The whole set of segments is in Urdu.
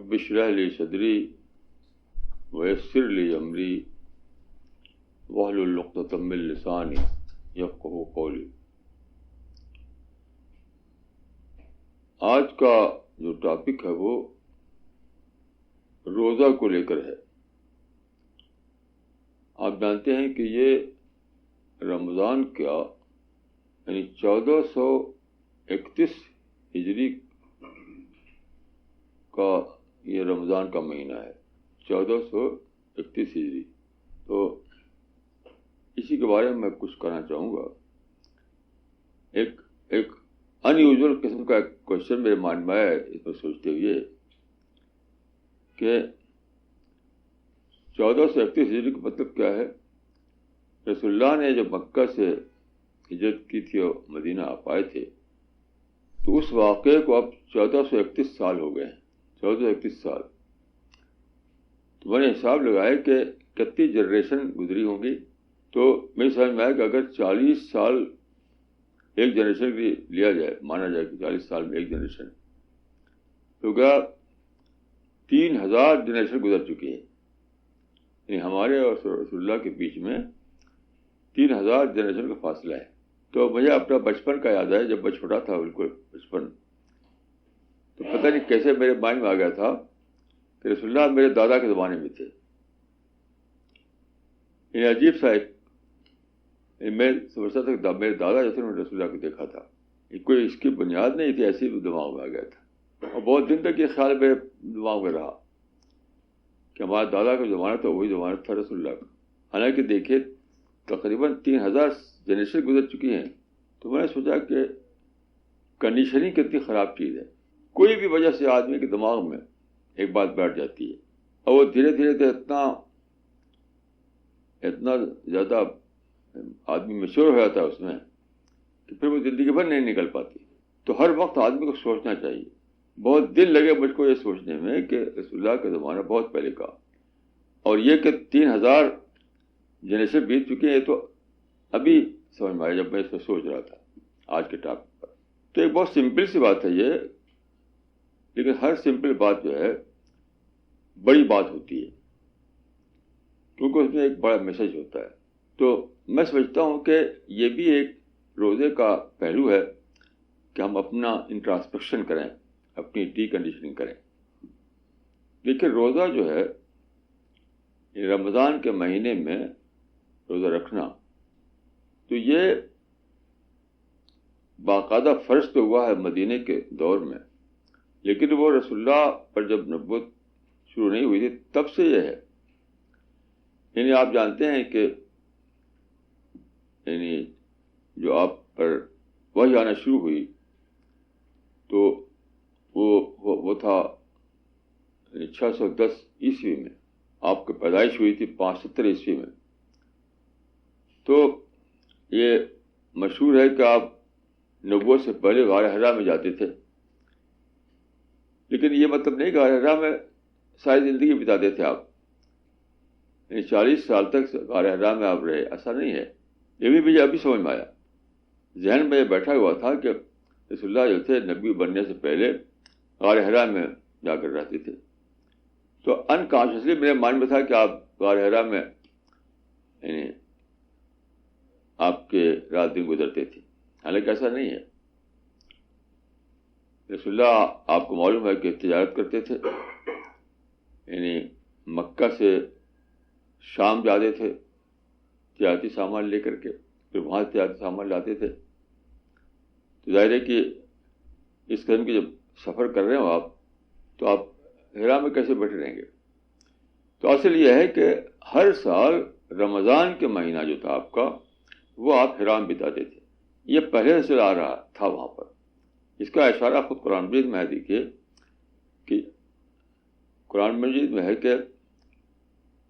رب اشرح لی صدری ویسر لی امری واحلل عقدۃ من لسانی یفقہوا قولی. آج کا جو ٹاپک ہے وہ روزہ کو لے کر ہے. آپ جانتے ہیں کہ یہ رمضان کا یعنی 1431 ہجری کا یہ رمضان کا مہینہ ہے. 1431 ہجری. تو اسی کے بارے میں کچھ کہنا چاہوں گا. ایک ان یوزول قسم کا کوشچن میرے مائنڈ میں آیا اس پر سوچتے ہوئے کہ 1431 ہجری کا مطلب کیا ہے. رسول اللہ نے جب مکہ سے ہجرت کی تھی اور مدینہ آپ آئے تھے تو اس واقعے کو اب 1431 سال ہو گئے ہیں. 1431 سال. تو میں نے حساب لگایا کہ کتنی جنریشن گزری ہوں گی. تو میری سمجھ میں آیا کہ اگر 40 سال ایک جنریشن کی لیا جائے, مانا جائے کہ 40 سال میں ایک جنریشن, تو کیا 3000 جنریشن گزر چکی ہے. یعنی ہمارے اور رسول اللہ کے بیچ میں 3000 جنریشن کا فاصلہ ہے. تو مجھے اپنا بچپن کا یاد ہے, جب میں چھوٹا تھا بالکل بچپن, تو پتہ نہیں کیسے میرے مائنڈ میں آ گیا تھا کہ رسول اللہ میرے دادا کے زمانے میں تھے. یعنی عجیب سا ایک, میں سمجھتا تھا کہ میرے دادا جیسے میں نے رسول اللہ کو دیکھا تھا. کوئی اس کی بنیاد نہیں تھی, ایسے ہی دماغ میں آ گیا تھا. اور بہت دن تک یہ خیال میرے دماغ میں رہا کہ ہمارے دادا کا زمانہ تھا وہی زمانہ تھا رسول اللہ کا. حالانکہ دیکھیے تقریباً 3000 جنریشن گزر چکی ہیں. تو میں نے سوچا کہ کنڈیشننگ کتنی خراب چیز ہے. کوئی بھی وجہ سے آدمی کے دماغ میں ایک بات بیٹھ جاتی ہے اور وہ دھیرے دھیرے اتنا زیادہ آدمی میچور ہو جاتا ہے اس میں کہ پھر وہ زندگی بھر نہیں نکل پاتی. تو ہر وقت آدمی کو سوچنا چاہیے. بہت دل لگے مجھ کو یہ سوچنے میں کہ رسول اللہ کا زمانہ بہت پہلے کا, اور یہ کہ 3000 جنریشن بیت چکے ہیں. تو ابھی سمجھ میں آیا جب میں اس پر سوچ رہا تھا آج کے ٹاپک پر. تو ایک بہت سمپل سی بات ہے یہ, لیکن ہر سمپل بات جو ہے بڑی بات ہوتی ہے کیونکہ اس میں ایک بڑا میسج ہوتا ہے. تو میں سمجھتا ہوں کہ یہ بھی ایک روزے کا پہلو ہے کہ ہم اپنا انٹراسپیکشن کریں, اپنی ڈی کنڈیشننگ کریں. لیکن روزہ جو ہے رمضان کے مہینے میں روزہ رکھنا, تو یہ باقاعدہ فرض تو ہوا ہے مدینے کے دور میں, لیکن وہ رسول اللہ پر جب نبوت شروع نہیں ہوئی تھی تب سے یہ ہے. یعنی آپ جانتے ہیں کہ یعنی جو آپ پر وحی آنا شروع ہوئی تو وہ تھا 610 عیسوی میں. آپ کی پیدائش ہوئی تھی 570 عیسوی میں. تو یہ مشہور ہے کہ آپ نبوت سے پہلے غار حرا میں جاتے تھے, لیکن یہ مطلب نہیں کہ غار حرا میں ساری زندگی بتاتے تھے آپ. یعنی 40 سال تک غار حرا میں آپ رہے, ایسا نہیں ہے. یہ بھی مجھے ابھی سمجھ میں آیا. ذہن میں یہ بیٹھا ہوا تھا کہ رسول اللہ جو تھے نبی بننے سے پہلے غار حرا میں جا کر رہتے تھے. تو انکانشیسلی میرے مائنڈ میں تھا کہ آپ غار حرا میں یعنی آپ کے رات دن گزرتے تھے. حالانکہ ایسا نہیں ہے. رسول اللہ آپ کو معلوم ہے کہ تجارت کرتے تھے. یعنی مکہ سے شام جاتے تھے تجارتی سامان لے کر کے, پھر وہاں سے تجارتی سامان لاتے تھے. تو ظاہر ہے کہ اس قسم کے جب سفر کر رہے ہو آپ, تو آپ حرا میں کیسے بیٹھے رہیں گے. تو اصل یہ ہے کہ ہر سال رمضان کے مہینہ جو تھا آپ کا وہ آپ حرا میں بتاتے تھے. یہ پہلے سے آ رہا تھا وہاں پر. اس کا اشارہ خود قرآن مجید میں ہے. دیکھیے کہ قرآن مجید میں ہے کہ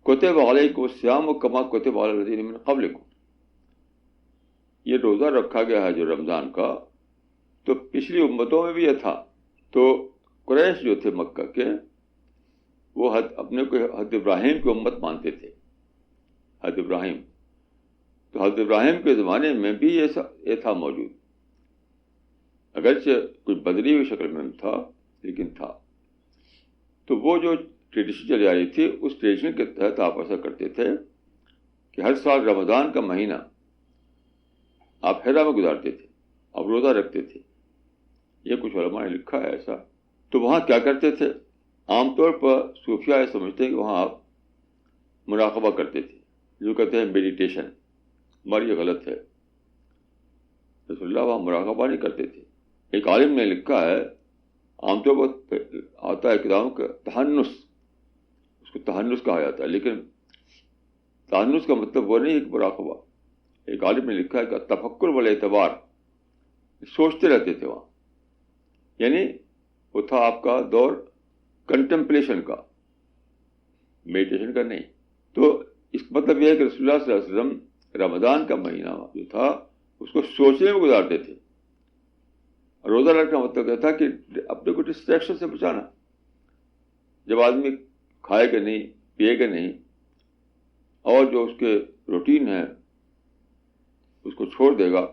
کتب علیکم الصیام کما کتب علی الذین من قبلکم. یہ روزہ رکھا گیا ہے جو رمضان کا, تو پچھلی امتوں میں بھی یہ تھا. تو قریش جو تھے مکہ کے وہ اپنے کو حضرت ابراہیم کی امت مانتے تھے. حضرت ابراہیم, تو حضرت ابراہیم کے زمانے میں بھی یہ تھا موجود, اگرچہ کچھ بدلی ہوئی شکل میں تھا لیکن تھا. تو وہ جو ٹریڈیشن چلی آ رہی تھی اس ٹریڈیشن کے تحت آپ ایسا کرتے تھے کہ ہر سال رمضان کا مہینہ آپ حرا میں گزارتے تھے، آپ روزہ رکھتے تھے. یہ کچھ علماء نے لکھا ہے ایسا. تو وہاں کیا کرتے تھے؟ عام طور پر صوفیہ یہ سمجھتے ہیں کہ وہاں آپ مراقبہ کرتے تھے، جو کہتے ہیں میڈیٹیشن، مگر یہ غلط ہے. رسول اللہ وہاں مراقبہ نہیں کرتے تھے. ایک عالم نے لکھا ہے، عام طور پر آتا ہے کتابوں کا تحنس، اس کو تحنس کہا جاتا ہے، لیکن تحنس کا مطلب وہ نہیں ہے کہ مراقبہ. ایک عالم نے لکھا ہے کہ تفکر والاعتبار، سوچتے رہتے تھے وہاں. یعنی وہ تھا آپ کا دور کنٹمپلیشن کا، میڈیٹیشن کا نہیں. تو اس کا مطلب یہ ہے کہ رسول اللہ صلی اللہ علیہ وسلم رمضان کا مہینہ جو تھا اس کو سوچنے میں گزارتے تھے. روزہ رکھنے کا مطلب یہ تھا کہ اپنے کو ڈسٹریکشن سے بچانا. جب آدمی کھائے گا نہیں، پیے گا نہیں، اور جو اس کے روٹین ہے اس کو چھوڑ دے گا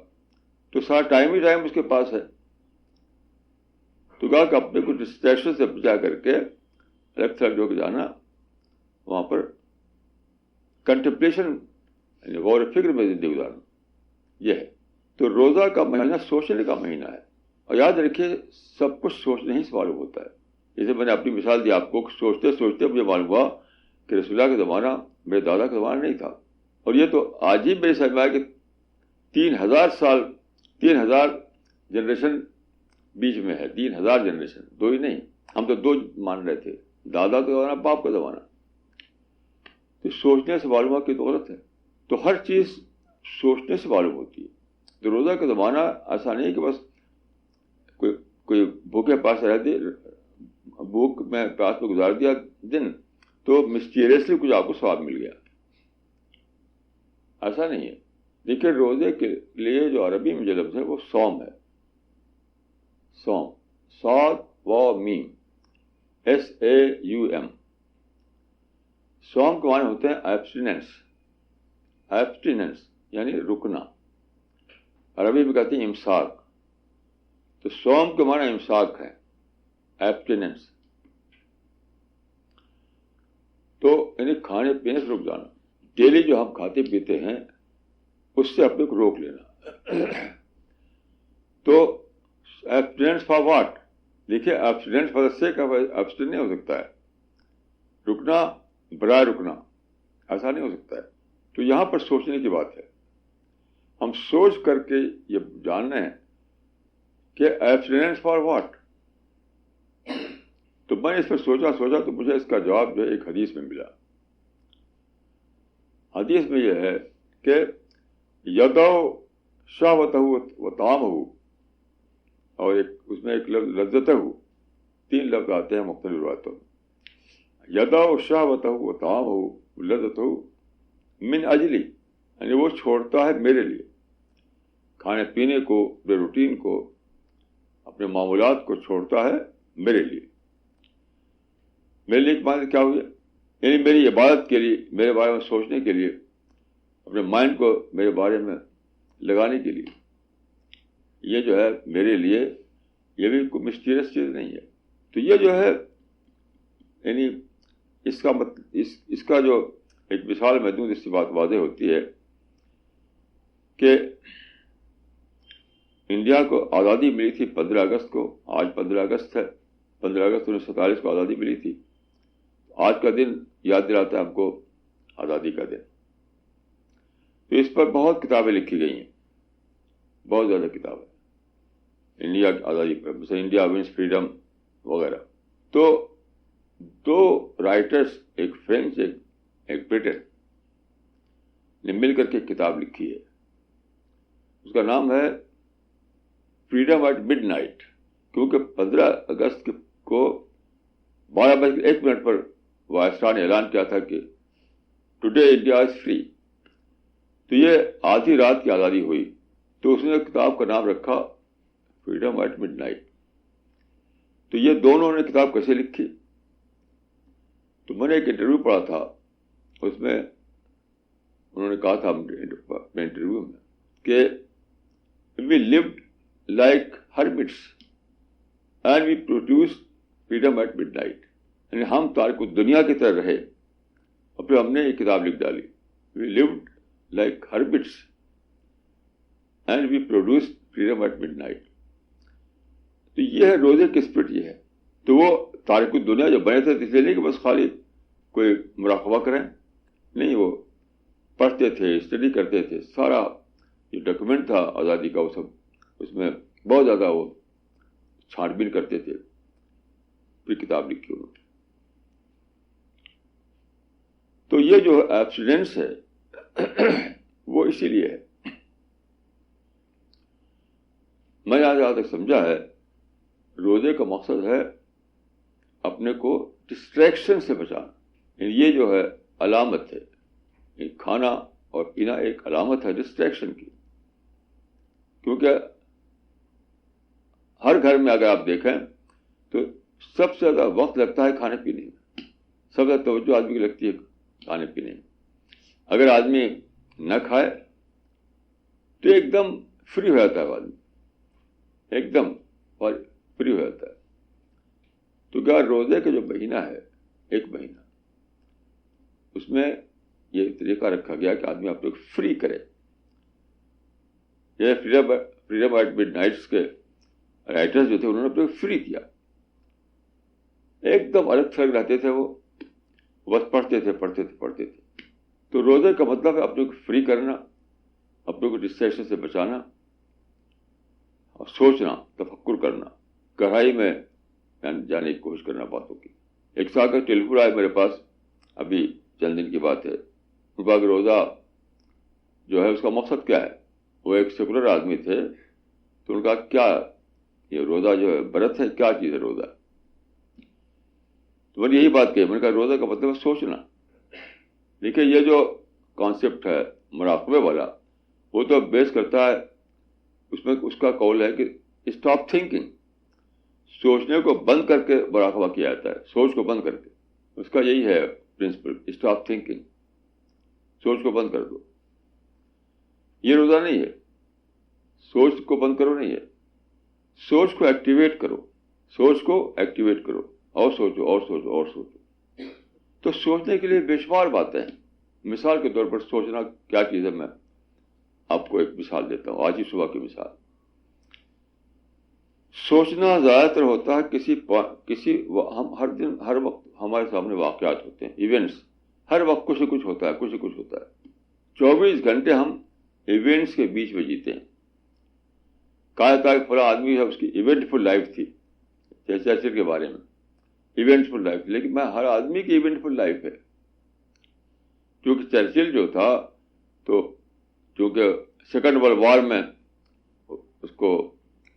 تو سارا ٹائم ہی ٹائم اس کے پاس ہے. تو کہا کہ اپنے کو ڈسٹریکشن سے بچا کر کے الگ تھلگ جو کہ جانا، وہاں پر کنٹمپلیشن یعنی غور و فکر میں زندگی گزارنا، یہ ہے. تو روزہ کا مہینہ سوچنے کا مہینہ ہے. اور یاد رکھیے سب کچھ سوچنے ہی سے معلوم ہوتا ہے. جیسے میں نے اپنی مثال دی آپ کو، سوچتے سوچتے مجھے معلوم ہوا کہ رسول اللہ کا زمانہ میرے دادا کا زمانہ نہیں تھا. اور یہ تو آج ہی میرے سمجھ میں آیا کہ 3000 جنریشن بیچ میں ہے. 3000 جنریشن، دو ہی نہیں. ہم تو دو مان رہے تھے، دادا کا زمانہ، باپ کا زمانہ. تو سوچنے سے معلوم ہوا کہ تو غلط ہے. تو ہر چیز سوچنے سے معلوم ہوتی ہے. تو روزہ کا زمانہ ایسا نہیں کہ بس کوئی بھوکے پاس رہتے، بھوک میں پیاس میں گزار دیا دن تو مسٹیریسلی کچھ آپ کو ثواب مل گیا، ایسا نہیں ہے. دیکھیے روزے کے لیے جو عربی میں جو لفظ ہے وہ صوم ہے. صوم، صاد و میم، SAUM. صوم کے معنی ہوتے ہیں ایبسٹیننس. ایبسٹیننس یعنی رکنا، عربی میں کہتے ہیں امساک. تو صوم کے معنی امساک ہے، ایبسٹیننس. تو یعنی کھانے پینے سے رک جانا. ڈیلی جو ہم کھاتے پیتے ہیں اس سے اپنے کو روک لینا. تو ایبسٹیننس فار واٹ؟ دیکھیے abstinence for the sake of abstain نہیں ہو سکتا ہے. رکنا برائے رکنا ایسا نہیں ہو سکتا ہے. تو یہاں پر سوچنے کی بات ہے. ہم سوچ کر کے یہ جاننا ہے کہ ایبسٹیننس فار واٹ. تو میں اس پر سوچا تو مجھے اس کا جواب جو ہے ایک حدیث میں ملا. حدیث میں یہ ہے کہ یدو شہوتہ و طعامہ، اور اس میں ایک لفظ لذتہ، 3 لفظ آتے ہیں مختلف روایتوں میں. یدو شہوتہ و طعامہ لذتہ من اجلی، یعنی وہ چھوڑتا ہے میرے لیے. کھانے پینے کو، اپنے روٹین کو، اپنے معمولات کو چھوڑتا ہے میرے لیے. میرے لیے ایک بات کیا ہوئی؟ یعنی میری عبادت کے لیے، میرے بارے میں سوچنے کے لیے، اپنے مائنڈ کو میرے بارے میں لگانے کے لیے. یہ جو ہے میرے لیے، یہ بھی کوئی مسٹیریس چیز نہیں ہے. تو یہ جو ہے یعنی اس کا جو ایک مثال میں دوں، اس سے بات واضح ہوتی ہے کہ انڈیا کو آزادی ملی تھی 15 اگست کو. آج 15 اگست ہے. 15 اگست 1947 کو آزادی ملی تھی. آج کا دن یاد دلاتا ہے ہم کو آزادی کا دن. تو اس پر بہت کتابیں لکھی گئی ہیں، بہت زیادہ کتابیں انڈیا کی آزادی پر، مثلا انڈیا ونس فریڈم وغیرہ. تو 2 رائٹرس، ایک فرینچ ایک برٹن، نے مل کر کے ایک کتاب لکھی ہے. اس کا نام ہے فریڈم ایٹ مڈ نائٹ. کیونکہ 15 اگست کو 12:01 پر وائسرائے نے اعلان کیا تھا کہ ٹوڈے انڈیا از فری. تو یہ آدھی رات کی آزادی ہوئی. تو اس نے کتاب کا نام رکھا فریڈم ایٹ مڈ نائٹ. تو یہ دونوں نے کتاب کیسے لکھی؟ تو میں نے ایک انٹرویو پڑھا تھا، اس میں انہوں نے کہا تھا اپنے انٹرویو میں کہ we lived like hermits and we produced freedom at midnight. یعنی ہم تارک الدنیا کی طرح رہے اور پھر ہم نے یہ کتاب لکھ ڈالی. We lived like hermits and we produce Freedom at Midnight. تو یہ ہے روزے کی اسپرٹ. یہ ہے تو وہ تارک الدنیا جو بنے تھے اس لیے نہیں کہ بس خالی کوئی مراقبہ کریں, نہیں, وہ پڑھتے تھے, اسٹڈی کرتے تھے. سارا جو ڈاکومنٹ تھا آزادی کا وہ سب اس میں بہت زیادہ وہ چھان بین کرتے تھے, پھر کتاب لکھی انہوں نے. تو یہ جو ایبسٹینس ہے وہ اسی لیے ہے. میں جہاں تک سمجھا ہے روزے کا مقصد ہے اپنے کو ڈسٹریکشن سے بچانا. یہ جو ہے علامت ہے, کھانا اور پینا ایک علامت ہے ڈسٹریکشن کی. کیونکہ ہر گھر میں اگر آپ دیکھیں تو سب سے زیادہ وقت لگتا ہے کھانے پینے میں, سب سے زیادہ توجہ آدمی کی لگتی ہے کھانے پینے میں. اگر آدمی نہ کھائے تو ایک دم فری ہو جاتا ہے آدمی, ایک دم فری ہو جاتا ہے. تو کیا روزے کا جو مہینہ ہے, ایک مہینہ, اس میں یہ طریقہ رکھا گیا کہ آدمی اپنے کو فری کرے. یہ فریڈم ایٹ مڈ نائٹس کے رائٹرز جو تھے انہوں نے اپنے کو فری کیا. ایک دم الگ تھلگ رہتے تھے, وہ بس پڑھتے تھے. تو روزے کا مطلب ہے اپنے کو فری کرنا, اپنے کو ڈسٹریکشن سے بچانا اور سوچنا, تفکر کرنا, گہرائی میں جانے کی کوشش کرنا باتوں کی. ایک سال کا ٹیلی فون آیا میرے پاس, ابھی چند دن کی بات ہے. ان کا روزہ جو ہے اس کا مقصد کیا ہے. وہ ایک سیکولر آدمی تھے, تو ان کا کیا یہ روزہ جو ہے برت ہے, کیا چیز ہے روزہ. تو میں نے یہی بات کہی, میں نے کہا روزہ کا مطلب ہے سوچنا. دیکھیے یہ جو کانسیپٹ ہے مراقبے والا, وہ تو بیس کرتا ہے اس میں, اس کا قول ہے کہ اسٹاپ تھنکنگ. سوچنے کو بند کر کے مراقبہ کیا جاتا ہے, سوچ کو بند کر کے. اس کا یہی ہے پرنسپل, اسٹاپ تھنکنگ. سوچ کو بند کر دو. یہ روزہ نہیں ہے. سوچ کو بند کرو نہیں ہے, سوچ کو ایکٹیویٹ کرو. سوچ کو ایکٹیویٹ کرو, اور سوچو اور سوچو اور سوچو. تو سوچنے کے لیے بے شمار باتیں ہیں. مثال کے طور پر سوچنا کیا چیز ہے, میں آپ کو ایک مثال دیتا ہوں, آج ہی صبح کی مثال. سوچنا زیادہ تر ہوتا ہے ہم ہر دن ہر وقت ہمارے سامنے واقعات ہوتے ہیں, ایونٹس. ہر وقت کچھ کچھ ہوتا ہے. 24 گھنٹے ہم ایونٹس کے بیچ میں جیتے ہیں. کہا جاتا ہے فلاں آدمی ہے, اس کی ایونٹ فل لائف تھی. چرچل کے بارے میں ایونٹ فل لائف تھی, لیکن میں ہر آدمی کی ایونٹ فل لائف ہے. کیونکہ چرچل جو تھا تو چونکہ سیکنڈ ورلڈ وار میں اس کو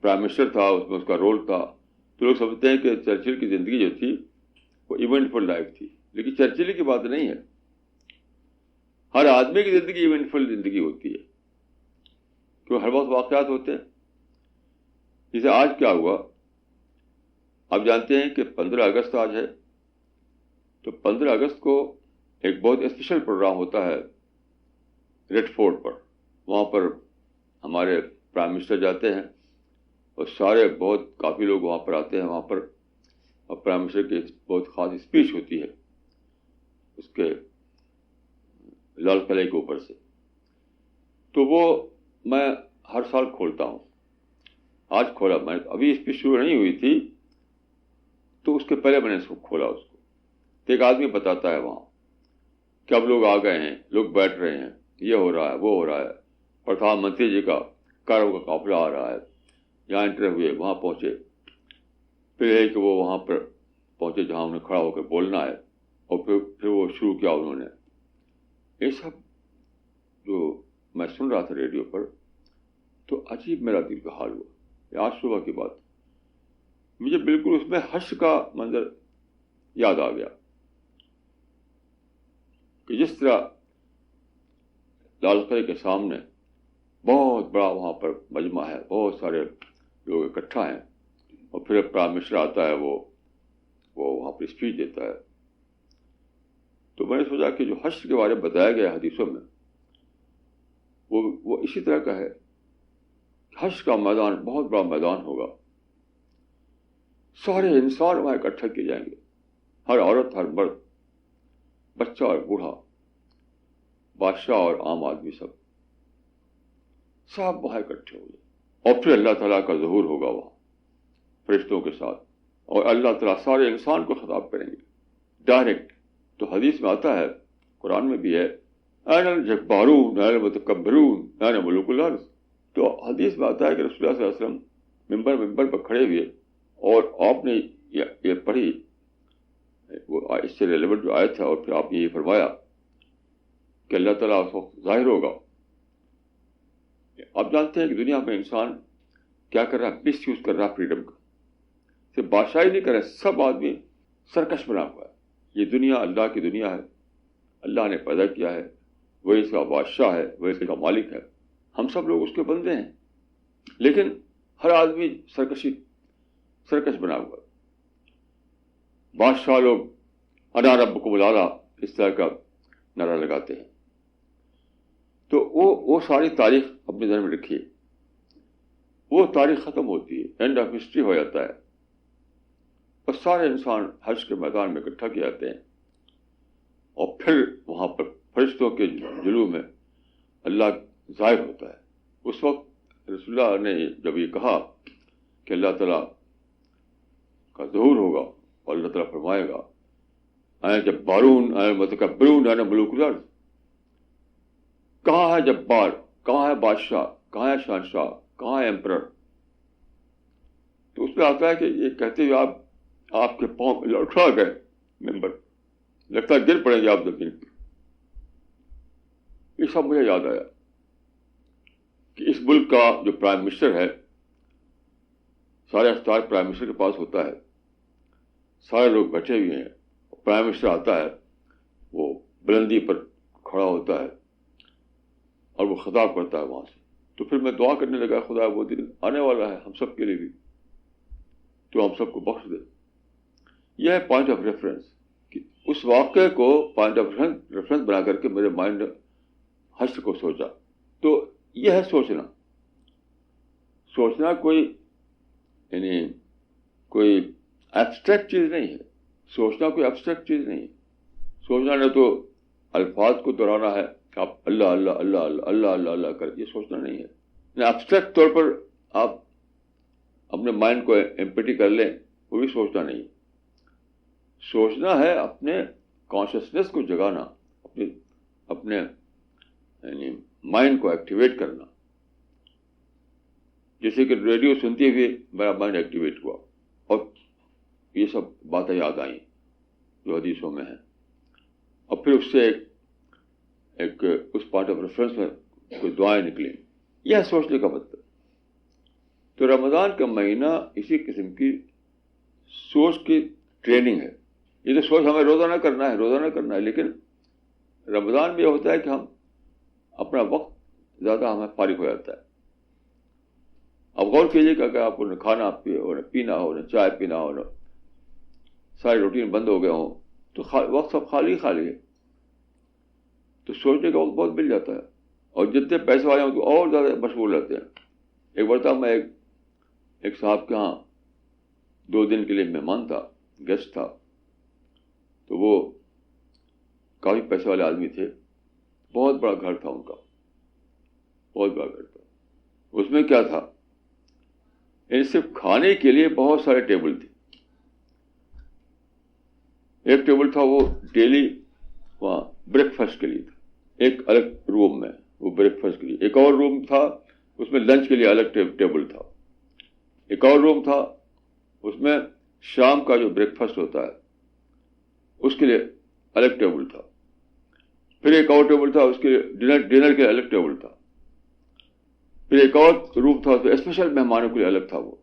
پرائم منسٹر تھا, اس میں اس کا رول تھا, تو لوگ سمجھتے ہیں کہ چرچل کی زندگی جو تھی وہ ایونٹ فل لائف تھی. لیکن چرچل کی بات نہیں ہے, ہر آدمی کی زندگی ایونٹ فل زندگی ہوتی ہے, کیوں ہر وقت واقعات ہوتے ہیں. جیسے آج کیا ہوا, آپ جانتے ہیں کہ 15 اگست آج ہے. تو 15 اگست کو ایک بہت اسپیشل پروگرام ہوتا ہے ریڈ فورٹ پر. وہاں پر ہمارے پرائم منسٹر جاتے ہیں اور سارے بہت کافی لوگ وہاں پر آتے ہیں. وہاں پر اور پرائم منسٹر کی بہت خاص اسپیچ ہوتی ہے اس کے لال قلعے کے اوپر سے. تو وہ میں ہر سال کھولتا ہوں. آج کھولا میں, ابھی اسپیچ شروع نہیں ہوئی تھی, تو اس کے پہلے میں نے اس کو کھولا. اس کو تو ایک آدمی بتاتا ہے وہاں کہ اب لوگ آ گئے ہیں, لوگ بیٹھ رہے ہیں, یہ ہو رہا ہے, وہ ہو رہا ہے. پردھان منتری جی کا کاروں کا قافلہ آ رہا ہے, یہاں انٹر ہوئے, وہاں پہنچے. پھر ہے کہ وہ وہاں پر پہنچے جہاں انہیں کھڑا ہو کے بولنا ہے, اور پھر وہ شروع کیا انہوں نے. یہ سب جو میں سن رہا تھا ریڈیو پر, تو عجیب میرا دل کا حال ہوا. آج صبح کی بات, مجھے بالکل اس میں حشر کا منظر یاد آ گیا کہ جس طرح لال قلعے کے سامنے بہت بڑا وہاں پر مجمع ہے, بہت سارے لوگ اکٹھا ہیں, اور پھر پرائم منسٹر آتا ہے, وہ وہاں پر اسپیچ دیتا ہے. تو میں نے سوچا کہ جو حشر کے بارے میں بتایا گیا حدیثوں میں وہ اسی طرح کا ہے. حشر کا میدان بہت بڑا میدان ہوگا, سارے انسان وہاں اکٹھا کیے جائیں گے, ہر عورت، ہر مرد، بچہ اور بوڑھا، بادشاہ اور عام آدمی، سب وہاں اکٹھے ہو گئے. اور پھر اللہ تعالیٰ کا ظہور ہوگا وہاں فرشتوں کے ساتھ، اور اللہ تعالیٰ سارے انسان کو خطاب کریں گے ڈائریکٹ. تو حدیث میں آتا ہے، قرآن میں بھی ہے، اَنَا الْجَبَّارُونَ اَنَا الْمُتَكَبِّرُونَ اَنَا مُلُوكُ الْأَرْضِ. تو حدیث میں آتا ہے کہ رسول اللہ صلی اللہ علیہ وسلم ممبر پر کھڑے ہوئے اور آپ نے یہ پڑھی، وہ اس سے ریلیونٹ جو آیت ہے، اور پھر آپ نے یہ فرمایا کہ اللہ تعالیٰ اس وقت ظاہر ہوگا. آپ جانتے ہیں کہ دنیا میں انسان کیا کر رہا ہے؟ مس یوز کر رہا ہے فریڈم کا. صرف بادشاہی نہیں کر رہے، سب آدمی سرکش بنا ہوا ہے. یہ دنیا اللہ کی دنیا ہے، اللہ نے پیدا کیا ہے، وہی اس کا بادشاہ ہے، وہی اس کا مالک ہے، ہم سب لوگ اس کے بندے ہیں. لیکن ہر آدمی سرکش بنا ہوا ہے. بادشاہ لوگ انا ربکم الاعلی اس طرح کا نعرہ لگاتے ہیں. تو وہ ساری تاریخ اپنے ذہن میں رکھیے. وہ تاریخ ختم ہوتی ہے، اینڈ آف ہسٹری ہو جاتا ہے، اور سارے انسان حج کے میدان میں اکٹھا کیے جاتے ہیں. اور پھر وہاں پر فرشتوں کے جلوہ میں اللہ ظاہر ہوتا ہے. اس وقت رسول اللہ نے جب یہ کہا کہ اللہ تعالیٰ کا ظہور ہوگا اور اللہ تعالیٰ فرمائے گا اَنَا الْجَبَّارُونَ اَنَا الْمُتَكَبِّرُونَ اَنَا مُلُوكُ الْأَرْضِ. کہاں ہے جبار، کہاں ہے بادشاہ، کہاں ہے شہنشاہ، کہاں ہے ایمپرر؟ تو اس میں آتا ہے کہ یہ کہتے ہوئے آپ کے پاؤں میں لڑکھڑا گئے ممبر، لگتا ہے گر پڑیں گے آپ زمین پہ. یہ سب مجھے یاد آیا کہ اس ملک کا جو پرائم منسٹر ہے، سارے اختیار پرائم منسٹر کے پاس ہوتا ہے، سارے لوگ بیٹھے ہوئے ہیں، پرائم منسٹر آتا ہے، وہ بلندی پر کھڑا ہوتا ہے اور وہ خطاب کرتا ہے وہاں سے. تو پھر میں دعا کرنے لگا، خدا وہ دن آنے والا ہے ہم سب کے لیے بھی، تو ہم سب کو بخش دے. یہ ہے پوائنٹ آف ریفرنس، کہ اس واقعے کو پوائنٹ آف ریفرنس بنا کر کے میرے مائنڈ نے حشر کو سوچا. تو یہ ہے سوچنا کوئی یعنی کوئی ایبسٹریکٹ چیز نہیں ہے. سوچنا کوئی ایبسٹریکٹ چیز نہیں ہے. سوچنا نے تو الفاظ کو دہرانا ہے کہ آپ اللہ اللہ اللہ اللہ اللہ اللہ اللہ کر، یہ سوچنا نہیں ہے. ایبسٹریکٹ طور پر آپ اپنے مائنڈ کو ایمپٹی کر لیں، وہ بھی سوچنا نہیں. سوچنا ہے اپنے کانشیسنیس کو جگانا، اپنے یعنی مائنڈ کو ایکٹیویٹ کرنا. جیسے کہ ریڈیو سنتے ہوئے میرا مائنڈ ایکٹیویٹ ہوا اور یہ سب باتیں یاد آئیں جو حدیثوں میں ہیں. اور پھر اس سے ایک اس پوائنٹ آف ریفرنس میں کوئی دعائیں نکلیں. یہ سوچنے کا مطلب. تو رمضان کا مہینہ اسی قسم کی سوچ کی ٹریننگ ہے. یہ تو سوچ ہمیں روزانہ کرنا ہے، لیکن رمضان میں یہ ہوتا ہے کہ ہم اپنا وقت زیادہ ہمیں فارغ ہو جاتا ہے. اب غور کیجیے کہ اگر آپ کو نہ کھانا ہو، نہ پینا ہو، نہ چائے پینا ہو، نہ سارے روٹین بند ہو گئے ہوں، تو وقت سب خالی ہے. تو سوچنے کا وقت بہت مل جاتا ہے. اور جتنے پیسے والے ہوں تو اور زیادہ مشغول رہتے ہیں. ایک بار تھا میں ایک صاحب کے ہاں 2 دن کے لیے مہمان تھا، گیسٹ تھا. تو وہ کافی پیسے والے آدمی تھے، بہت بڑا گھر تھا ان کا، بہت بڑا گھر تھا. اس میں کیا تھا، صرف کھانے کے لیے بہت سارے ٹیبل تھے. ایک ٹیبل تھا وہ ڈیلی وہاں بریک فاسٹ کے لیے تھا، ایک الگ روم میں وہ بریک فاسٹ کے لیے. ایک اور روم تھا اس میں لنچ کے لیے الگ ٹیبل تھا. ایک اور روم تھا اس میں شام کا جو بریک فاسٹ ہوتا ہے اس کے لیے الگ ٹیبل تھا. پھر ایک اور ٹیبل تھا اس کے لیے ڈنر کے لیے الگ ٹیبل تھا. پھر ایک اور روم تھا تو اسپیشل مہمانوں کے لیے الگ تھا. وہ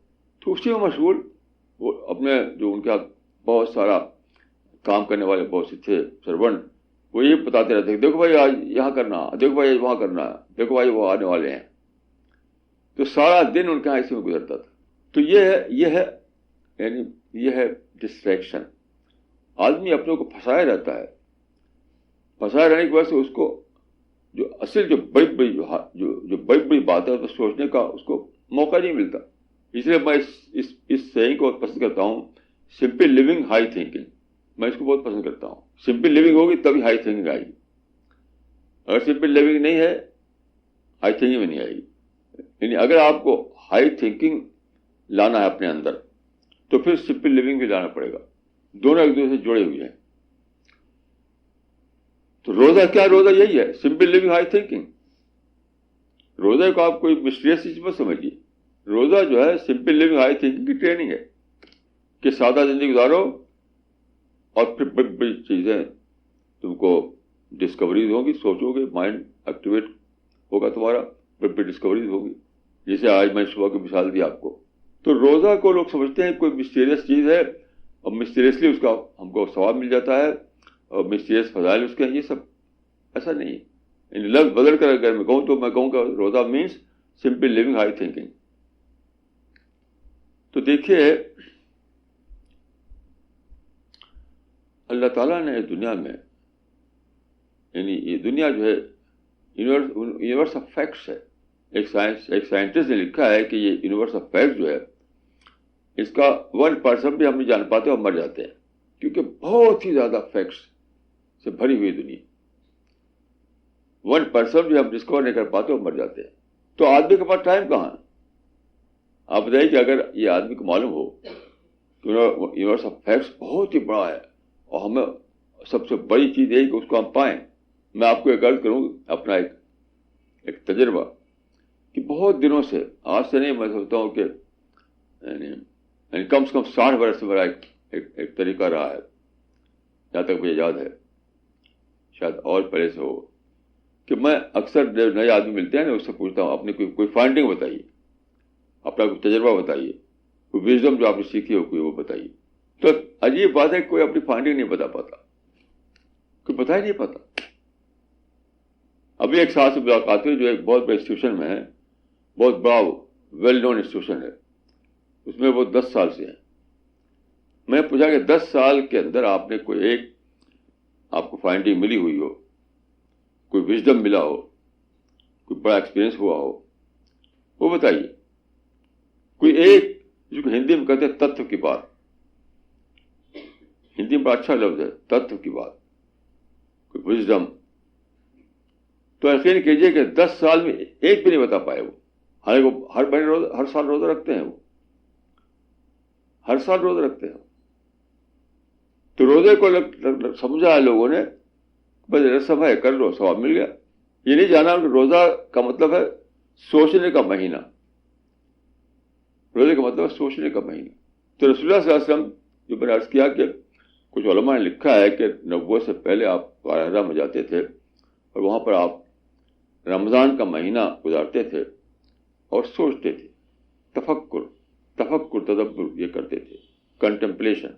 تو اسی میں مشغول. وہ اپنے جو ان کے ہاتھ بہت سارا کام کرنے والے بہت سے تھے سرونٹ، وہ یہ بتاتے رہتے کہ دیکھو بھائی آج یہاں کرنا، دیکھو بھائی وہاں کرنا، دیکھو بھائی وہ آنے والے ہیں. تو سارا دن ان کے یہاں اسی میں گزرتا تھا. تو یہ ہے یعنی یہ ہے ڈسٹریکشن. آدمی اپنے کو پھنسایا رہتا ہے. پھنسائے رہنے کی وجہ سے اس کو جو اصل جو بڑی بڑی بات ہے تو سوچنے کا اس کو موقع نہیں ملتا. اس لیے میں اس سیئنگ کو پسند کرتا ہوں، سمپل لیونگ ہائی تھنکنگ. میں اس کو بہت پسند کرتا ہوں. سمپل لیونگ ہوگی تبھی ہائی تھنکنگ آئے گی. اگر سمپل لیونگ نہیں ہے ہائی تھنکنگ میں نہیں آئے گی. یعنی اگر آپ کو ہائی تھنکنگ لانا ہے اپنے اندر تو پھر سمپل لیونگ بھی لانا پڑے گا. دونوں ایک دوسرے سے جڑے ہوئے ہیں. تو روزہ کیا؟ روزہ یہی ہے، سمپل لیونگ ہائی تھنکنگ. روزہ کو آپ کوئی مسٹریس چیز مت سمجھیے. روزہ جو ہے سمپل لیونگ ہائی تھنکنگ کی ٹریننگ ہے کہ سادہ زندگی گزارو اور پھر بڑی بڑی چیزیں تم کو ڈسکوریز ہوں گی. سوچو گے، مائنڈ ایکٹیویٹ ہوگا تمہارا، بڑی بڑی ڈسکوریز ہوگی. جیسے آج میں صبح کی مثال دی آپ کو. تو روزہ کو لوگ سمجھتے ہیں کوئی مسٹیریس چیز ہے اور مسٹیریسلی اس کا ہم کو ثواب مل جاتا ہے اور مسٹیریس فضائل اس کے ہیں. یہ سب ایسا نہیں ہے. یعنی لفظ بدل کر اگر میں کہوں تو میں کہوں کہ روزہ means simple living high thinking. تو دیکھیے اللہ تعالیٰ نے دنیا میں، یعنی یہ دنیا جو ہے یونیورس آف فیکٹس ہے. ایک سائنٹسٹ نے لکھا ہے کہ یہ یونیورس آف فیکٹس جو ہے اس کا 1% بھی ہم نہیں جان پاتے اور مر جاتے ہیں، کیونکہ بہت ہی زیادہ فیکٹس سے بھری ہوئی دنیا. 1% بھی ہم ڈسکور نہیں کر پاتے اور مر جاتے ہیں. تو آدمی کے پاس ٹائم کہاں ہے؟ آپ بتائیے کہ اگر یہ آدمی کو معلوم ہو کہ یونیورس آف فیکٹس بہت ہی بڑا ہے اور ہمیں سب سے بڑی چیز یہی کہ اس کو ہم پائیں. میں آپ کو ایک عرض کروں اپنا ایک تجربہ کہ بہت دنوں سے، آج سے نہیں، میں سمجھتا ہوں کہ یعنی کم سے کم 60 برس سے میرا ایک طریقہ رہا ہے، جہاں تک مجھے یاد ہے، شاید اور پہلے سے ہو، کہ میں اکثر نئے آدمی ملتے ہیں نا، اس سے پوچھتا ہوں اپنی کوئی فائنڈنگ بتائیے، اپنا کوئی تجربہ بتائیے، کوئی وژڈم جو آپ نے سیکھی ہو کوئی وہ بتائیے. تو عجیب بات ہے کہ کوئی اپنی فائنڈنگ نہیں بتا پاتا، کوئی بتا ہی نہیں پاتا. ابھی ایک ساتھ سے ملاقات ہوئی جو ایک بہت بڑے انسٹیٹیوشن میں ہے، بہت بڑا ویل نون انسٹیٹیوشن ہے، اس میں وہ 10 سال سے ہیں. میں پوچھا کہ 10 سال کے اندر آپ نے کوئی ایک آپ کو فائنڈنگ ملی ہوئی ہو، کوئی وژڈم ملا ہو، کوئی بڑا ایکسپیرئنس ہوا ہو، وہ بتائیے. کوئی ایک، جو کہ ہندی میں کہتے ہیں تتو کی بات، ہندی میں بڑا اچھا لفظ ہے تتو کی بات، کوئی وژڈم. تو یقین کیجیے کہ 10 سال میں ایک بھی نہیں بتا پائے وہ. حالانکہ وہ ہر مہینے روزہ، ہر سال روزہ رکھتے ہیں، وہ ہر سال روزہ رکھتے ہیں. تو روزے کو سمجھا ہے لوگوں نے بس رسم ہے، کر لو ثواب مل گیا. یہ نہیں جانا کہ روزہ کا مطلب ہے سوچنے کا مہینہ. روزے کا مطلب ہے سوچنے کا مہینہ. تو رسول اللہ صلی اللہ علیہ وسلم، جو میں نے عرض کیا کہ کچھ علماء نے لکھا ہے کہ نبوت سے پہلے آپ غار حرا میں جاتے تھے اور وہاں پر آپ رمضان کا مہینہ گزارتے تھے اور سوچتے تھے. تفکر تدبر یہ کرتے تھے، کنٹمپلیشن،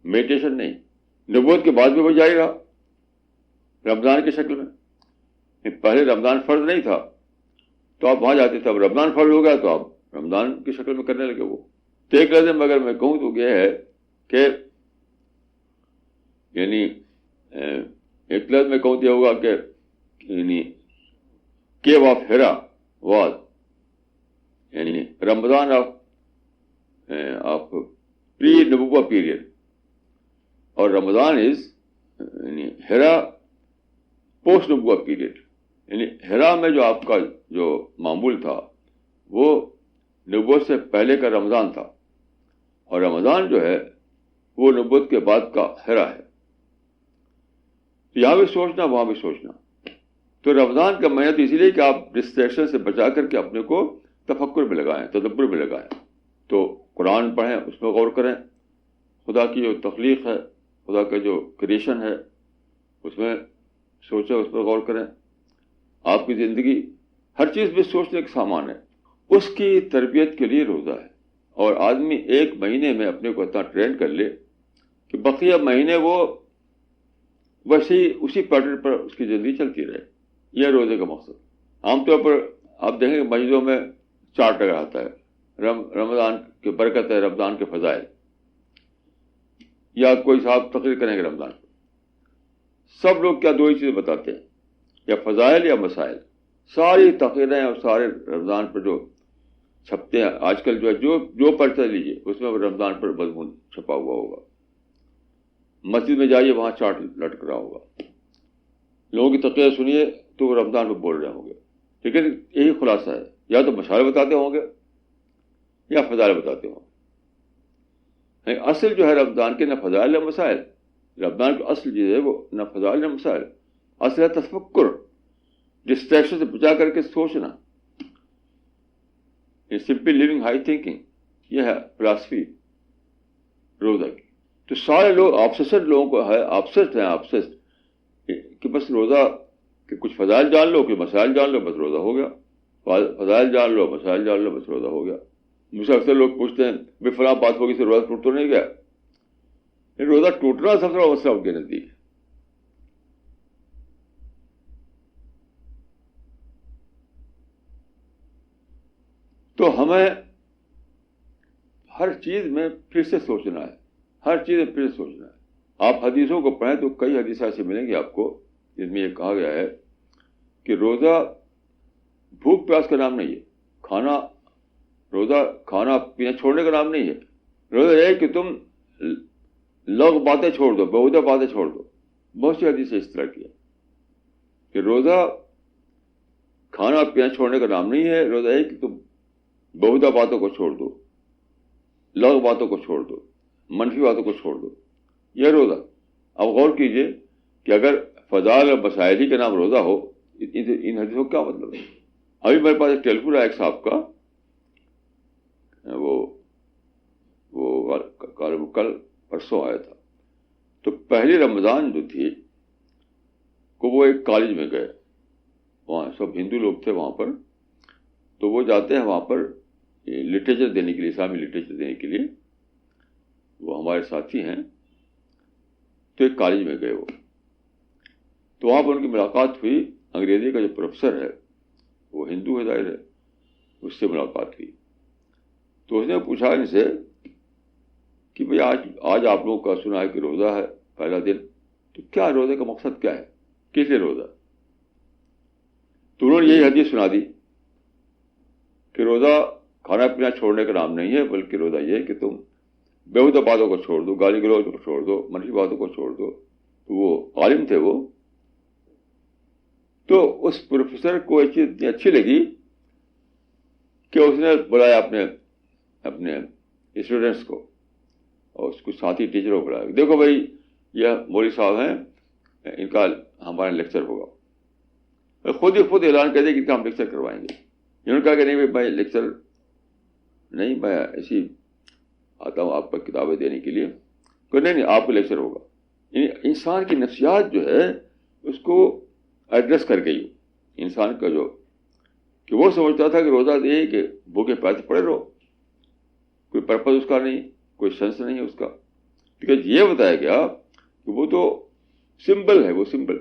میڈیٹیشن نہیں. نبوت کے بعد بھی وہ جاری رہا رمضان کی شکل میں. پہلے رمضان فرض نہیں تھا تو آپ وہاں جاتے تھے، اب رمضان فرض ہو گیا تو آپ رمضان کی شکل میں کرنے لگے وہ. تو ایک لفظ میں اگر میں کہوں تو یہ ہے کہ یعنی ایک لفظ میں کہوں تو یہ ہوگا کہ یعنی کیو آف ہیرا واز، یعنی رمضان آف پری نبوہ پیریڈ، اور رمضان از یعنی ہیرا پوسٹ نبوہ پیریڈ. یعنی ہیرا میں جو آپ کا جو معمول تھا وہ نبوت سے پہلے کا رمضان تھا، اور رمضان جو ہے وہ نبوت کے بعد کا ہیرا ہے. یہاں بھی سوچنا، وہاں بھی سوچنا. تو رمضان کا مہینہ تو اسی لیے کہ آپ ڈسٹریکشن سے بچا کر کے اپنے کو تفکر میں لگائیں، تدبر میں لگائیں. تو قرآن پڑھیں، اس میں غور کریں، خدا کی جو تخلیق ہے، خدا کا جو کریشن ہے اس میں سوچیں، اس پر غور کریں. آپ کی زندگی ہر چیز میں سوچنے کا سامان ہے. اس کی تربیت کے لیے روزہ ہے. اور آدمی ایک مہینے میں اپنے کو اتنا ٹرین کر لے کہ بقیہ مہینے وہ ویسے ہی اسی پیٹرن پر اس کی زندگی چلتی رہے. یہ روزے کا مقصد. عام طور پر آپ دیکھیں کہ مسجدوں میں چارٹ لگا آتا ہے، رمضان کی برکت ہے، رمضان کے فضائل، یا کوئی صاحب تقریر کریں گے رمضان پر. سب لوگ کیا دو ہی چیزیں بتاتے ہیں، یا فضائل یا مسائل. ساری تقریریں اور سارے رمضان پر جو چھپتے ہیں آج کل جو ہے، جو پڑھتے لیجیے اس میں رمضان پر مضمون چھپا ہوا ہوگا. مسجد میں جائیے وہاں چارٹ لٹک رہا ہوگا. لوگوں کی تقریر سنیے تو وہ رمضان میں بول رہے ہوں گے. لیکن یہی خلاصہ ہے, یا تو مشاعرے بتاتے ہوں گے یا فضائل بتاتے ہوں گے. اصل جو ہے رمضان کے نہ فضائل نہ مسائل. رمضان کا اصل چیز ہے وہ نہ فضائل نہ مسائل. اصل ہے تفکر, ڈسٹریکشن سے بچا کر کے سوچنا. سمپل لیونگ ہائی تھنکنگ, یہ ہے فلاسفی روزہ کی. تو سارے لوگ آبسیسڈ لوگوں کو ہے, آبسیسڈ ہیں, آبسیسڈ کہ بس روزہ کہ کچھ فضائل جان لو, کچھ مسائل جان لو, بس روزہ ہو گیا. فضائل جان لو, مسائل جان لو, بس روزہ ہو گیا. مجھ سے اکثر لوگ پوچھتے ہیں بھائی فلاں بات ہوگی سے روزہ ٹوٹ تو نہیں گیا. روزہ ٹوٹنا سب سے بڑا مسئلہ ان کے نزدیک ہے. تو ہمیں ہر چیز میں پھر سے سوچنا ہے, ہر چیز میں پھر سے سوچنا ہے. آپ حدیثوں کو پڑھیں تو کئی حدیث ایسے ملیں گے آپ کو جس میں یہ کہا گیا ہے کہ روزہ بھوک پیاس کا نام نہیں ہے. روزہ کھانا پینا چھوڑنے کا نام نہیں ہے. روزہ یہ ہے کہ تم لغو باتیں چھوڑ دو, بیہودہ باتیں چھوڑ دو. بہت سی حدیثیں اس طرح کی ہے کہ روزہ کھانا پینا چھوڑنے کا نام نہیں ہے. روزہ یہ ہے کہ تم بیہودہ باتوں کو چھوڑ دو, لغو باتوں کو چھوڑ دو, منفی باتوں کو چھوڑ دو. یہ روزہ. اب غور کیجئے کہ اگر فضائل اور مسائل ہی کا نام روزہ ہو, ان حدیثوں کا کیا مطلب ہے؟ ابھی میرے پاس ایک ٹیلیفون آیا ایک صاحب کا, وہ کل پرسوں آیا تھا. تو پہلی رمضان جو تھی وہ ایک کالج میں گئے, وہاں سب ہندو لوگ تھے وہاں پر. تو وہ جاتے ہیں وہاں پر لٹریچر دینے کے لیے, اسلامی لٹریچر دینے کے لیے. وہ ہمارے ساتھی ہیں. تو ایک کالج میں گئے وہ, تو وہاں پر ان کی ملاقات ہوئی. انگریزی کا جو پروفیسر ہے وہ ہندو ہے ظاہر ہے, اس سے ملاقات ہوئی. تو اس نے پوچھا ان سے کہ بھئی آج آپ لوگوں کا سنا ہے کہ روزہ ہے پہلا دن, تو کیا روزے کا مقصد کیا ہے, کس لیے روزہ؟ تو انہوں نے یہی حدیث سنا دی کہ روزہ کھانا پینا چھوڑنے کا نام نہیں ہے, بلکہ روزہ یہ ہے کہ تم بیہودہ باتوں کو چھوڑ دو, گالی گلوچ کو چھوڑ دو, منفی باتوں کو چھوڑ دو. تو وہ عالم تھے وہ. تو اس پروفیسر کو یہ چیز اتنی اچھی لگی کہ اس نے بلایا اپنے اسٹوڈنٹس کو اور اس کو ساتھی ٹیچروں کو بلایا. دیکھو بھائی یہ مولوی صاحب ہیں, ان کا ہمارا لیکچر ہوگا. خود اعلان کر دیا کہ ان کا ہم لیکچر کروائیں گے. انہوں نے کہا کہ نہیں بھائی میں لیکچر نہیں, میں ایسی آتا ہوں آپ کو کتابیں دینے کے لیے. کہ نہیں آپ کو لیکچر ہوگا. یعنی انسان کی نفسیات جو ہے اس کو ایڈریس کر گئی. انسان کا جو کہ وہ سمجھتا تھا کہ روزہ یہ کہ بھوکے پیاسے پڑے رہو, کوئی پرپز اس کا نہیں, کوئی سینس نہیں ہے اس کا. کیونکہ یہ بتایا گیا کہ وہ تو سمبل ہے, وہ سمبل.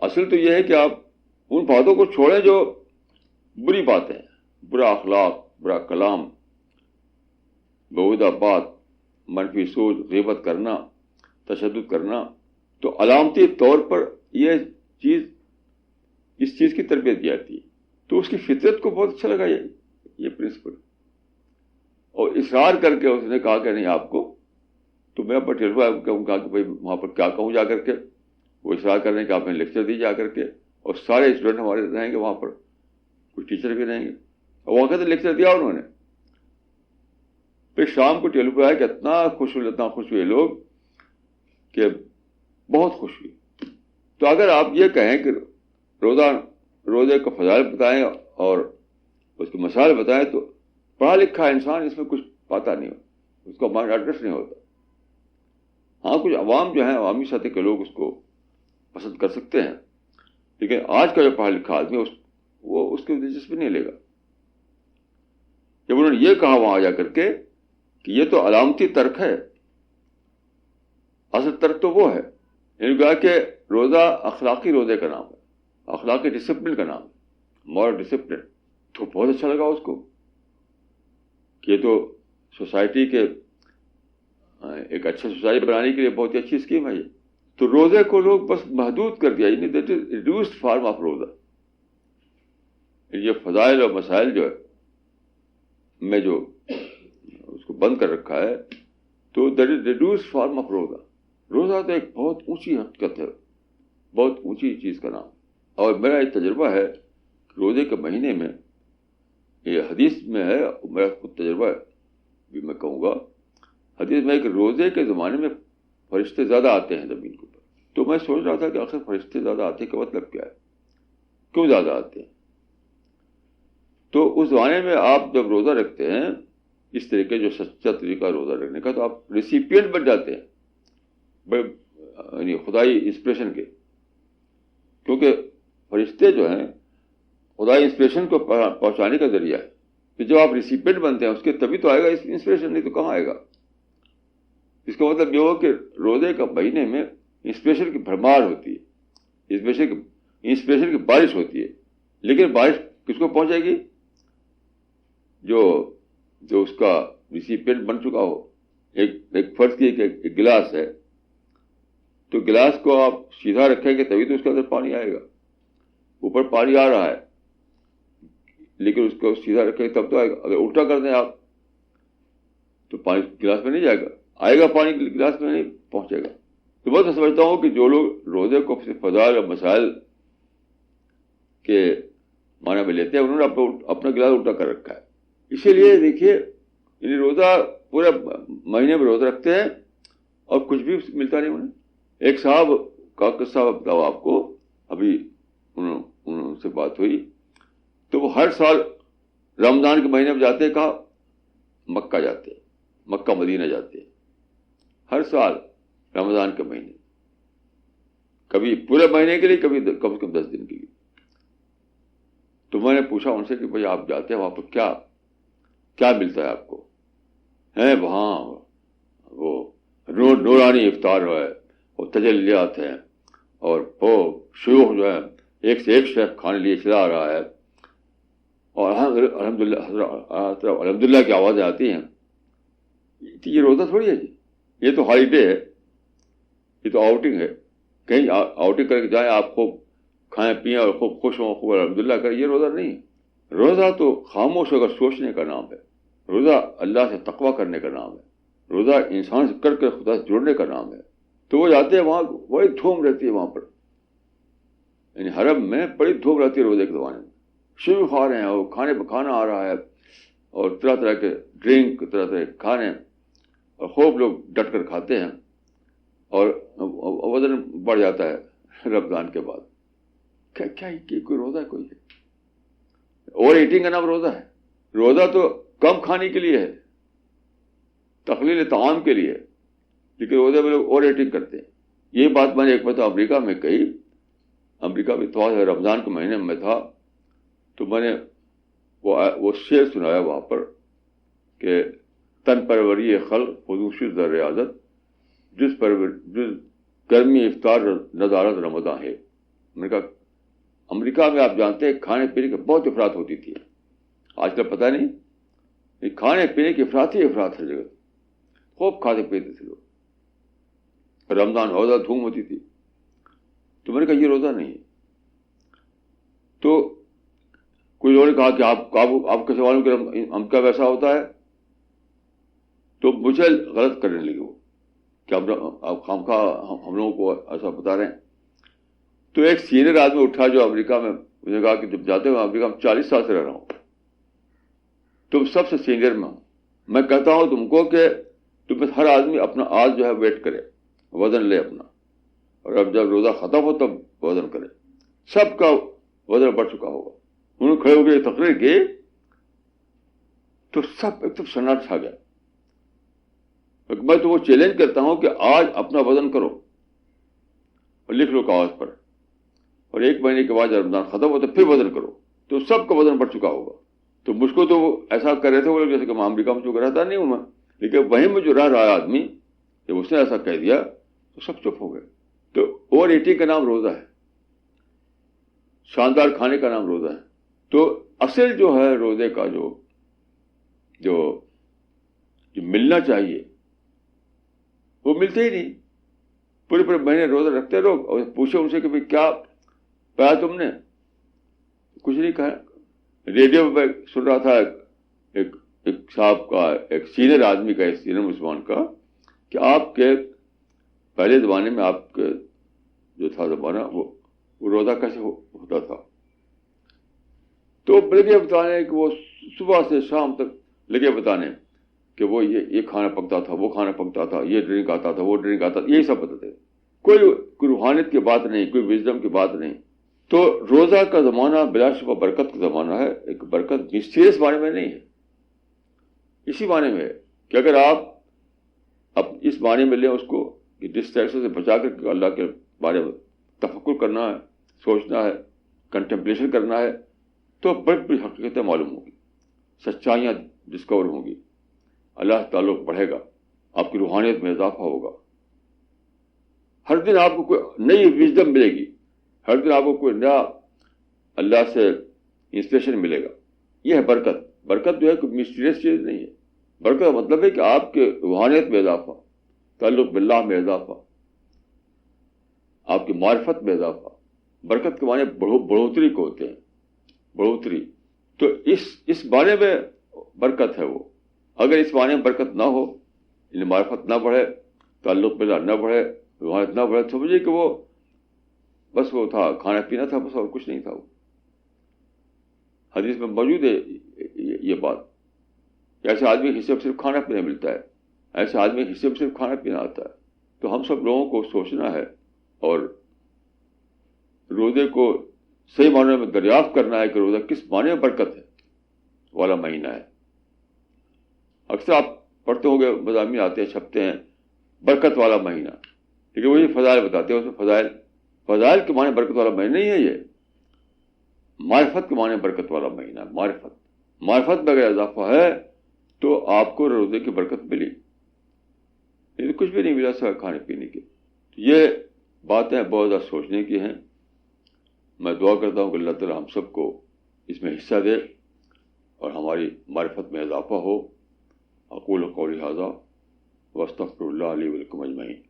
اصل تو یہ ہے کہ آپ ان باتوں کو چھوڑیں جو بری باتیں ہیں, برا اخلاق, برا کلام, بیہودہ بات, منفی سوچ, غیبت کرنا, تشدد کرنا. تو علامتی طور پر یہ چیز, اس چیز کی تربیت دی جاتی ہے. تو اس کی فطرت کو بہت اچھا لگا یہ پرنسپل, اور اصرار کر کے اس نے کہا کہ نہیں آپ کو. تو میں پر کہا کہ بھائی وہاں پر کیا کہوں جا کر کے. وہ اصرار کرنے کہ آپ نے لیکچر دی جا کر کے, اور سارے اسٹوڈنٹ ہمارے رہیں گے وہاں پر, کچھ ٹیچر بھی رہیں گے. اور وہاں کا لیکچر دیا انہوں نے. پھر شام کو ٹیلیفون آیا کہ اتنا خوش ہوئے لوگ کہ بہت خوش ہوئی. تو اگر آپ یہ کہیں کہ روزے کا فضائل بتائیں اور اس کے مسائل بتائیں, تو پڑھا لکھا انسان اس میں کچھ پاتا نہیں ہوتا, اس کا مائنڈ ایڈریس نہیں ہوتا. ہاں کچھ عوام جو ہیں, عوامی سطح کے لوگ اس کو پسند کر سکتے ہیں, لیکن آج کا جو پڑھا لکھا آدمی وہ اس کی دلچسپی نہیں لے گا. جب انہوں نے یہ کہا وہاں جا کر کے کہ یہ تو علامتی ترک ہے, اصل ترک تو وہ ہے. یعنی کہا کہ روزہ اخلاقی روزے کا نام ہے, اخلاقی ڈسپلن کا نام ہے, مورل ڈسپلن. تو بہت اچھا لگا اس کو کہ یہ تو سوسائٹی کے ایک اچھا سوسائٹی بنانے کے لیے بہت ہی اچھی اسکیم ہے یہ. تو روزے کو لوگ بس محدود کر دیا, یعنی that is reduced form of روزہ. یہ فضائل اور مسائل جو ہے میں جو اس کو بند کر رکھا ہے, تو that is reduce form of روزہ. روزہ تو ایک بہت اونچی حقیقت ہے, بہت اونچی چیز کا نام. اور میرا ایک تجربہ ہے روزے کے مہینے میں, یہ حدیث میں ہے, میرا خود تجربہ ہے بھی میں کہوں گا. حدیث میں کہ روزے کے زمانے میں فرشتے زیادہ آتے ہیں زمین کے اوپر. تو میں سوچ رہا تھا کہ آخر فرشتے زیادہ آتے کا مطلب کیا ہے, کیوں زیادہ آتے ہیں؟ تو اس زمانے میں آپ جب روزہ رکھتے ہیں اس طریقے جو سچا طریقہ روزہ رکھنے کا, تو آپ ریسیپینٹ بن جاتے ہیں یعنی خدائی انسپریشن کے. کیونکہ فرشتے جو ہیں خدائی انسپریشن کو پہنچانے کا ذریعہ ہے. کہ جب آپ ریسیپینٹ بنتے ہیں اس کے تبھی تو آئے گا انسپریشن, نہیں تو کہاں آئے گا. اس کا مطلب یہ ہو کہ روزے کا مہینے میں انسپریشن کی بھرمار ہوتی ہے, انسپریشن کی بارش ہوتی ہے. لیکن بارش کس کو پہنچے گی؟ جو اس کا ریسیپینٹ بن چکا ہو. ایک فرض کی ایک گلاس ہے, تو گلاس کو آپ سیدھا رکھیں گے تبھی تو اس کے اندر پانی آئے گا. اوپر پانی آ رہا ہے لیکن اس کو سیدھا رکھیں گے تب تو آئے گا. اگر الٹا کر دیں آپ تو پانی گلاس میں نہیں جائے گا, آئے گا پانی گلاس میں نہیں پہنچے گا. تو میں سمجھتا ہوں کہ جو لوگ روزے کو فضائل اور مسائل کے معنی میں لیتے ہیں انہوں نے اپنا گلاس الٹا کر رکھا ہے. اسی لیے دیکھیے یعنی روزہ پورے مہینے میں روزہ رکھتے ہیں اور کچھ بھی ملتا نہیں انہیں. ایک صاحب کا قصہ بتاؤ آپ کو, ابھی ان سے بات ہوئی تو وہ ہر سال رمضان کے مہینے میں جاتے, کہا مکہ جاتے, مکہ مدینہ جاتے ہر سال رمضان کے مہینے, کبھی پورے مہینے کے لیے, کبھی کم سے کم 10 دن کے لیے. تو میں نے پوچھا ان سے کہ بھائی آپ جاتے ہیں وہاں پر کیا ملتا ہے آپ کو؟ ہے وہاں وہ نورانی افطار ہے اور تجلیات ہیں اور وہ شیوخ جو ہے ایک سے ایک شیخ کھانے لیے چلا رہا ہے اور الحمدللہ کی آوازیں آتی ہیں. یہ روزہ تھوڑی ہے جی, یہ تو ہالیڈے ہے, یہ تو آؤٹنگ ہے. کہیں آؤٹنگ کر کے جائیں آپ خوب کھائیں پئیں اور خوب خوش ہوں, خوب الحمدللہ کریں, یہ روزہ نہیں ہے. روزہ تو خاموش ہو کر سوچنے کا نام ہے. روزہ اللہ سے تقویٰ کرنے کا نام ہے. روزہ انسان سے کر کے خدا سے جڑنے کا نام ہے. تو وہ جاتے ہیں وہاں, بڑی دھوم رہتی ہے وہاں پر, یعنی حرم میں بڑی دھوم رہتی ہے روزے کے زمانے میں. شیو کھا رہے ہیں اور کھانا آ رہا ہے اور طرح طرح کے ڈرنک, طرح طرح کے کھانے, اور خوب لوگ ڈٹ کر کھاتے ہیں اور وزن بڑھ جاتا ہے رمضان کے بعد. کیا کوئی روزہ کوئی ہے؟ اوور ایٹنگ کا نام روزہ ہے. روزہ تو کم کھانے کے لیے ہے, تقلیل طعام کے لیے, لیکن روزے میں لوگ اوور ایٹنگ کرتے ہیں. یہ بات میں نے ایک مرتبہ امریکہ میں کہی. امریکہ میں تو رمضان کے مہینے میں تھا, تو میں نے وہ شعر سنایا وہاں پر کہ تن پروری خلق خودوش در ریاضت جس گرمی افطار نظارت رمضان ہے. میں نے کہا امریکہ میں آپ جانتے ہیں کھانے پینے کی بہت افراد ہوتی تھی, آج کل پتہ نہیں. یہ کھانے پینے کی افراد ہی افراد ہر جگہ, خوب کھاتے پیتے تھے لوگ. رمضان روزہ دھوم ہوتی تھی. تو میں نے کہا یہ روزہ نہیں ہے. تو کوئی لوگوں نے کہا کہ آپ کے سوالوں کے امریکہ ویسا ہوتا ہے, تو مجھے غلط کرنے لگے وہ کہ آپ خامخواہ ہم لوگوں کو ایسا بتا رہے ہیں. تو ایک سینئر آدمی اٹھا جو امریکہ میں, مجھے کہا کہ جب جاتے ہوئے امریکہ میں 40 سال سے رہ رہا ہوں, تم سب سے سینئر میں ہوں. میں کہتا ہوں تم کو کہ تم ہر آدمی اپنا آج جو ہے ویٹ کرے, وزن لے اپنا, اور اب جب روزہ ختم ہو تب وزن کرے. سب کا وزن بڑھ چکا ہوگا. انہوں نے کھڑے ہو کے تقریر کی تو سب ایک دم سناٹا چھا گیا. میں تو وہ چیلنج کرتا ہوں کہ آج اپنا وزن کرو اور لکھ لو کاغذ پر, اور 1 مہینے کے بعد جب رمضان ختم ہو تو پھر وزن کرو, تو سب کا وزن بڑھ چکا ہوگا. تو مجھ کو تو وہ ایسا کر رہے تھے وہ لوگ جیسے کہ میں امریکہ میں چونکہ رہتا نہیں ہوں میں, لیکن وہیں میں جو رہ رہا ہے آدمی, جب اس نے ایسا کہہ دیا تو سب چپ ہو گئے. تو اوور ایٹنگ کا نام روزہ ہے, شاندار کھانے کا نام روزہ ہے. تو اصل جو ہے روزے کا جو ملنا چاہیے وہ ملتے ہی نہیں. پورے مہینے روزہ رکھتے لوگ اور پوچھے ان سے کہ بھائی کیا پایا تم نے, کچھ نہیں کہا. ریڈیو پہ سن رہا تھا ایک صاحب کا, ایک سینئر آدمی کا, ایک سینئر مسلمان کا, کہ آپ کے پہلے زمانے میں آپ کے جو تھا زمانہ وہ روزہ کیسے ہوتا تھا. تو لگے بتانے کہ وہ صبح سے شام تک لگے بتانے کہ وہ یہ کھانا پکتا تھا, وہ کھانا پکتا تھا, یہ ڈرنک آتا تھا, وہ ڈرنک آتا تھا, یہی سب بتاتے. کوئی روحانیت کی بات نہیں, کوئی وزڈم کی بات نہیں. تو روزہ کا زمانہ بلا شبہ برکت کا زمانہ ہے. ایک برکت مسٹیریس معنی میں نہیں ہے, اسی معنی میں ہے کہ اگر آپ اب اس معنی میں لیں اس کو کہ ڈسٹریکشن سے بچا کر اللہ کے بارے میں تفکر کرنا ہے, سوچنا ہے, کنٹمپلیشن کرنا ہے, تو بڑی بڑی حقیقتیں معلوم ہوگی, سچائیاں ڈسکور ہوں گی, اللہ تعلق بڑھے گا, آپ کی روحانیت میں اضافہ ہوگا. ہر دن آپ کو کوئی نئی وزڈم ملے گی, ہر دن آپ کو کوئی نیا اللہ سے انسپریشن ملے گا. یہ ہے برکت. برکت جو ہے کوئی مسٹیریس چیز نہیں ہے. برکت کا مطلب ہے کہ آپ کے روحانیت میں اضافہ, تعلق باللہ میں اضافہ, آپ کی معرفت میں اضافہ. برکت کے معنی بڑھوتری کو ہوتے ہیں, بڑھوتری. تو اس معنی میں برکت ہے وہ. اگر اس معنی میں برکت نہ ہو, یعنی معرفت نہ بڑھے, تعلق باللہ نہ بڑھے, روحانیت نہ بڑھے, سمجھیے کہ وہ بس وہ تھا, کھانا پینا تھا بس, اور کچھ نہیں تھا. وہ حدیث میں موجود ہے یہ بات. ایسے آدمی کے حصے میں صرف کھانا پینا ملتا ہے, ایسے آدمی کے حصے میں صرف کھانا پینا آتا ہے. تو ہم سب لوگوں کو سوچنا ہے اور روزے کو صحیح معنی میں دریافت کرنا ہے کہ روزہ کس معنی میں برکت ہے والا مہینہ ہے. اکثر آپ پڑھتے ہوں گے, مضامین آتے ہیں, چھپتے ہیں, برکت والا مہینہ, لیکن وہی فضائل بتاتے ہیں. اس میں فضائل کے معنی برکت والا مہینہ نہیں ہے, یہ معرفت کے معنی برکت والا مہینہ. معرفت میں اگر اضافہ ہے تو آپ کو روزے کی برکت ملی, لیکن کچھ بھی نہیں ملا سوائے کھانے پینے کے. یہ باتیں بہت زیادہ سوچنے کی ہیں. میں دعا کرتا ہوں کہ اللہ تعالی ہم سب کو اس میں حصہ دے اور ہماری معرفت میں اضافہ ہو. اقول قولی ھذا واستغفر اللہ لی ولکم اجمعین.